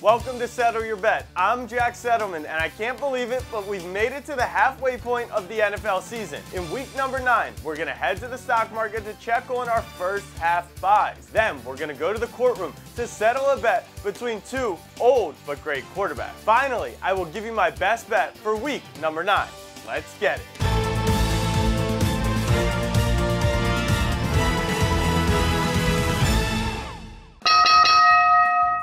Welcome to Settle Your Bet. I'm Jack Settleman, and I can't believe it, but we've made it to the halfway point of the NFL season. In week number 9, we're going to head to the stock market to check on our first half buys. Then we're going to go to the courtroom to settle a bet between two old but great quarterbacks. Finally, I will give you my best bet for week number 9. Let's get it.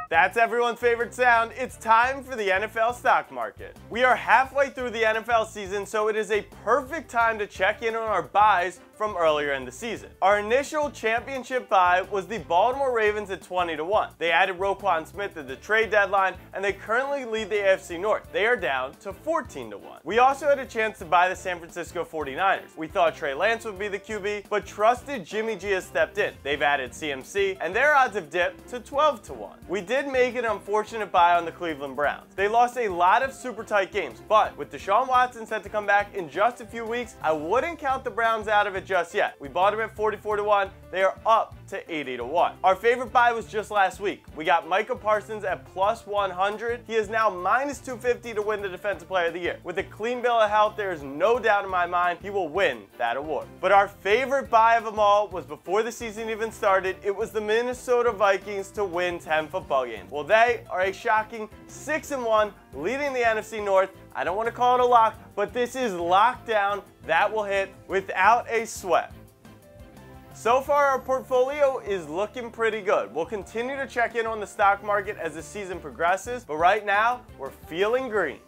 That's everyone's favorite sound. It's time for the NFL stock market. We are halfway through the NFL season, so it is a perfect time to check in on our buys from earlier in the season. Our initial championship buy was the Baltimore Ravens at 20-1. They added Roquan Smith at the trade deadline, and they currently lead the AFC North. They are down to 14-1. We also had a chance to buy the San Francisco 49ers. We thought Trey Lance would be the QB, but trusted Jimmy G has stepped in. They've added CMC, and their odds have dipped to 12-1. We did make an unfortunate buy on the Cleveland Browns. They lost a lot of super tight games, but with Deshaun Watson set to come back in just a few weeks, I wouldn't count the Browns out of it just yet. We bought them at 44-1. They are up to 80-1. Our favorite buy was just last week. We got Micah Parsons at plus 100. He is now minus 250 to win the Defensive Player of the Year. With a clean bill of health, there is no doubt in my mind he will win that award. But our favorite buy of them all was before the season even started. It was the Minnesota Vikings to win 10 football games. Well, they are a shocking 6-1, leading the NFC North. I don't want to call it a lock, but this is locked down. That will hit without a sweat. So far, our portfolio is looking pretty good. We'll continue to check in on the stock market as the season progresses, but right now, we're feeling green.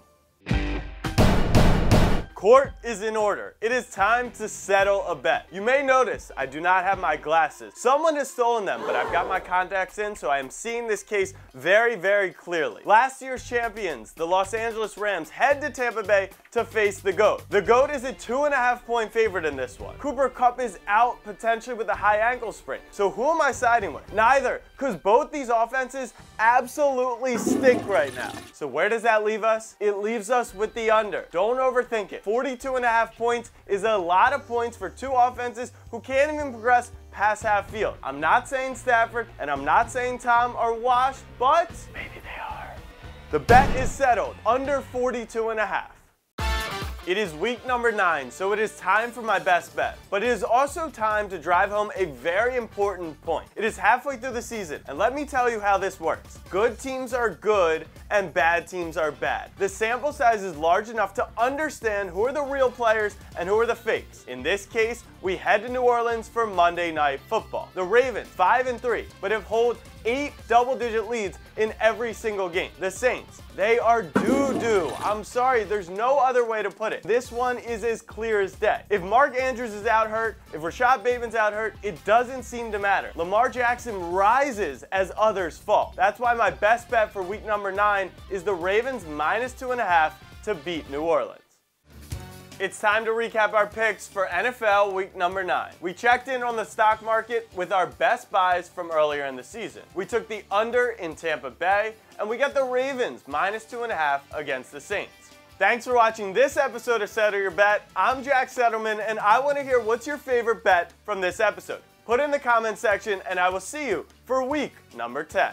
Court is in order. It is time to settle a bet. You may notice I do not have my glasses. Someone has stolen them, but I've got my contacts in, so I am seeing this case very, very clearly. Last year's champions, the Los Angeles Rams, head to Tampa Bay to face the GOAT. The GOAT is a 2.5-point favorite in this one. Cooper Kupp is out potentially with a high ankle sprain. So who am I siding with? Neither, because both these offenses absolutely stink right now. So where does that leave us? It leaves us with the under. Don't overthink it. 42.5 points is a lot of points for two offenses who can't even progress past half field. I'm not saying Stafford and I'm not saying Tom are washed, but maybe they are. The bet is settled, under 42.5. It is week number 9, so it is time for my best bet. But it is also time to drive home a very important point. It is halfway through the season, and let me tell you how this works. Good teams are good, and bad teams are bad. The sample size is large enough to understand who are the real players and who are the fakes. In this case, we head to New Orleans for Monday Night Football. The Ravens, 5-3, but have held 8 double-digit leads in every single game. The Saints, they are doo-doo. I'm sorry, there's no other way to put it. This one is as clear as day. If Mark Andrews is out hurt, if Rashad Bateman's out hurt, it doesn't seem to matter. Lamar Jackson rises as others fall. That's why my best bet for week number 9 is the Ravens minus 2.5 to beat New Orleans. It's time to recap our picks for NFL week number 9. We checked in on the stock market with our best buys from earlier in the season. We took the under in Tampa Bay, and we got the Ravens minus 2.5 against the Saints. Thanks for watching this episode of Settle Your Bet. I'm Jack Settleman, and I want to hear what's your favorite bet from this episode. Put it in the comment section, and I will see you for week number 10.